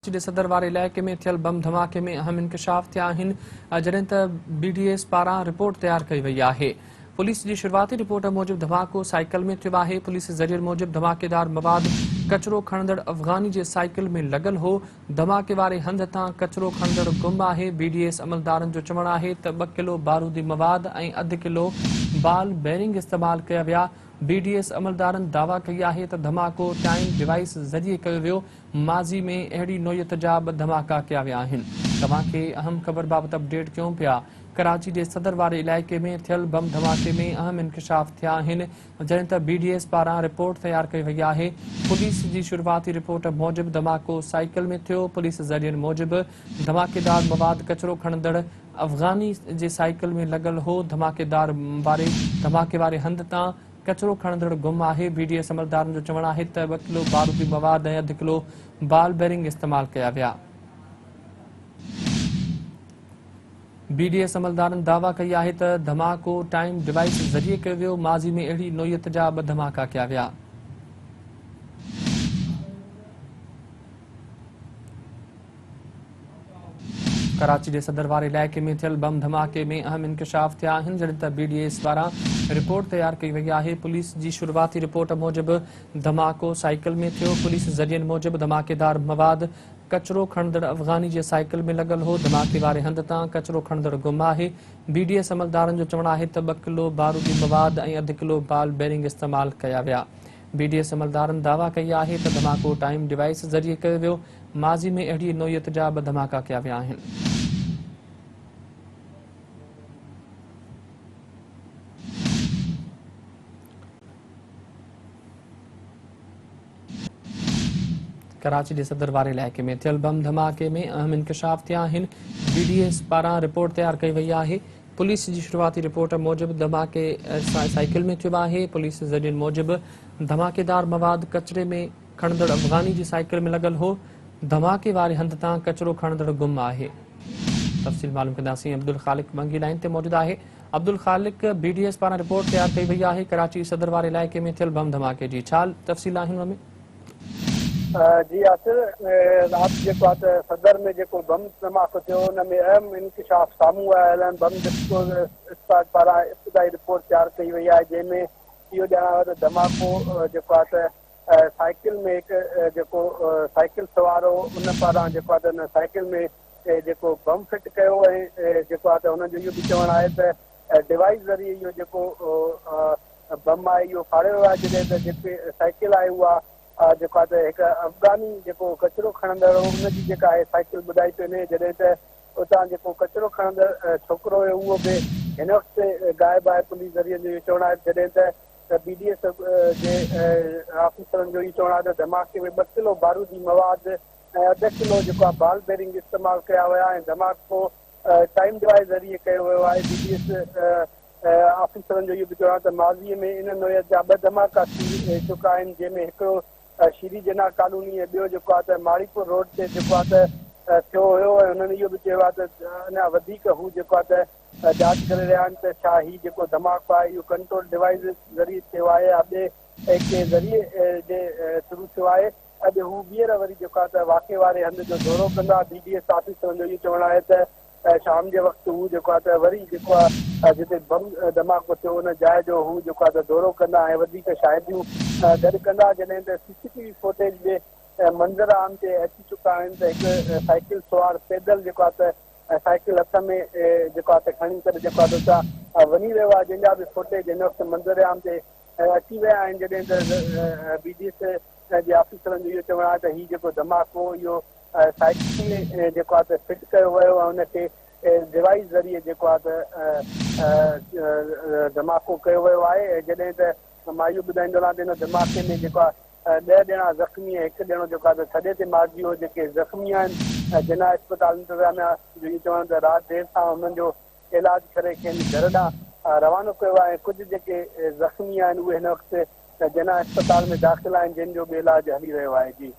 सदर वारे इलाइक़े में थियल बम धमाके में अहम इंकशाफ थिया आहिनि जॾहिं त BDS पारां रिपोर्ट तैयार कई वई आहे। पुलिस जी शुरुआती रिपोर्ट मूजिब धमाको साइकिल में थियो आहे। पुलिस ज़रिए मूजिब धमाकेदार मवाद कचरो खणंदड़ अफ़गानी जे साइकिल में लॻल हो। धमाके वारे हंध तां कचरो खणंदड़ गुम आहे। BDS अमलदारनि जो चवणु आहे त 2 किलो बारूदी मवाद ऐं 1/2 किलो बाल बेरिंग इस्तेमाल कया विया। BDS अमलदारनि दावा कई आहे त धमाको टाइम डिवाइस ज़रिए कयो वियो। माज़ी में अहिड़ी नोयत जा बि धमाका कया विया आहिनि। तव्हांखे अहम ख़बर बाबति अपडेट कयूं पिया। कराची जे सदर वारे इलाइक़े में थियल बम धमाके में अहम इंकशाफ थिया आहिनि जॾहिं त BDS पारां रिपोर्ट तैयार कई वई आहे। पुलिस जी शुरुआती रिपोर्ट मूजिब धमाको साइकिल में थियो। पुलिस ज़रिए मूजिब धमाकेदार मवाद कचरो खणंदड़ अफ़गानी जे साइकिल में लॻल हो। धमाके वारे हंध तां कचरो खणंदड़ गुम आहे। BDS अमलदारनि जो चवणु आहे त 2 किलो बारूदी मवाद ऐं 1/2 किलो बाल बेरिंग इस्तेमाल कया विया। BDS अमलदारनि दावा कई आहे त धमाको टाइम डिवाइस ज़रिए कयो वियो। माज़ी में अहिड़ी नोयत जा 2 धमाका कया विया। कराची जे सदर वारे इलाइक़े में थियल बम धमाके में अहम इंकशाफ थिया आहिनि जॾहिं त BDS पारां रिपोर्ट तैयार कई वई आहे। पुलिस जी शुरुआती रिपोर्ट मूजिब धमाको साइकिल में थियो। पुलिस ज़रिए मूजिब धमाकेदार मवाद कचरो खणंदड़ अफ़गानी जे साइकिल में लॻल हो। धमाके वारे हंध तां कचरो खणंदड़ गुम आहे। BDS अमलदारनि जो चवणु आहे त 2 किलो बारूदी मवाद ऐं 1/2 किलो बाल बेरिंग इस्तेमाल कया विया। BDS अमलदारनि दावा कई आहे त धमाको टाइम डिवाइस ज़रिए कयो वियो। माज़ी में अहिड़ी नोयत जा 2 धमाका कया विया आहिनि। कराची जे सदर वारे इलाइक़े में थियल बम धमाके में अहम इंकशाफ थिया आहिनि। BDS पारां रिपोर्ट तैयार कई वई आहे। पुलिस जी शुरुआती रिपोर्ट मूजिब धमाके साइकिल में थियो आहे। पुलिस ज़रिए मूजिब धमाकेदार मवाद कचरे में खणंदड़ अफ़गानी जी साइकिल में लॻल हो। धमाके वारे हंध तां कचरो खणंदड़ गुम आहे। तफ़सील मालूम कंदासीं। अब्दुल ख़ालिक मंगी लाइन ते मौजूदु आहे। अब्दुल ख़ालिक, BDS पारां रिपोर्ट तैयार कई वई आहे कराची सदर वारे इलाइक़े में थियल बम धमाके जी, छा तफ़सील आहिनि हुन में? जी आसिर, रात जेको आहे त सदर में जेको बम धमाको थियो उन में अहम इंकशाफ साम्हूं आयल आहिनि। बम स्क्वाड पारां इब्तिदाई रिपोर्ट तयारु कई वई आहे जंहिंमें इहो ॼाणायो त धमाको जेको आहे त साइकिल में हिकु जेको साइकिल सवार हो उन पारां जेको आहे त उन साइकिल में जेको बम फिट कयो ऐं जेको आहे त हुनजो इहो बि चवणु आहे त डिवाइस ज़रिए इहो जेको बम आहे इहो फाड़ियो वियो आहे। जॾहिं त जेके साइकिल आहे उहा जेको आहे त हिकु अफ़गानी जेको कचिरो खणंदड़ हो उनजी जेका आहे साइकिल ॿुधाई थी वञे। जॾहिं त उतां जेको कचिरो खणंदड़ छोकिरो हुयो उहो बि हिन वक़्तु गाइबु आहे। पुलिस ज़रिए जो इहो चवणु आहे। जॾहिं त BDS जे ऑफिसरनि जो इहो चवणु आहे त धमाके में 2 किलो बारूदी मवाद ऐं 1/2 किलो जेको आहे बाल बेरिंग इस्तेमालु कया विया ऐं धमाको टाइम डिवाइस ज़रिए कयो वियो आहे। BDS ऑफिसरनि जो इहो बि चवणु आहे त माज़ीअ में इन नोयत जा 2 धमाका थी चुका आहिनि जंहिंमें हिकिड़ो श्री जना कॉलोनी ऐं ॿियो जेको आहे त माड़ीपुर रोड ते जेको आहे त थियो हुयो ऐं हुननि इहो बि चयो आहे त अञा वधीक हू जेको आहे त जांच करे रहिया आहिनि त छा हीउ जेको धमाको आहे इहो कंट्रोल डिवाइस ज़रिए थियो आहे या ॿिए कंहिं ज़रिए जे थ्रू थियो आहे। अॼु हू ॿीहर वरी जेको आहे त वाक़े वारे हंध जो दौरो कंदा। BDS ऑफिसरनि जो इहो चवणु आहे त शाम जे वक़्तु हू जेको आहे त वरी जेको आहे जिते बम धमाको थियो उन जाइ जो हू जेको आहे त दौरो कंदा ऐं वधीक शाहिदियूं गॾु कंदा। जॾहिं त CCTV फुटेज जे मंज़र आम ते अची चुका आहिनि त हिकु साइकिल सवार पैदल जेको आहे त साइकिल हथ में जेको आहे त खणी करे जेको आहे त उतां वञी वियो आहे जंहिंजा बि फुटेज हिन वक़्तु मंज़र आम ते अची विया आहिनि। जॾहिं त BDS जे ऑफिसरनि जो इहो चवणु आहे त हीउ जेको धमाको इहो साइकिल में जेको आहे त फिट कयो वियो आहे हुनखे डिवाइस ज़रिए जेको आहे त धमाको कयो वियो आहे। जॾहिं त मां इहो ॿुधाईंदो रहां त हिन धमाके में जेको आहे 10 ॼणा ज़ख़्मी ऐं 1 ॼणो जेको आहे त छॾे ते मारिजी वियो। जेके ज़ख़्मी आहिनि जिना अस्पताल इंतिज़ामिया जो इहो चवणु त राति देरि सां हुननि जो इलाज करे कंहिं घर ॾांहुं रवानो कयो आहे। कुझु जेके ज़ख़्मी आहिनि उहे हिन वक़्तु जिना अस्पताल में दाख़िल आहिनि जंहिंजो बि इलाज हली रहियो आहे। जी।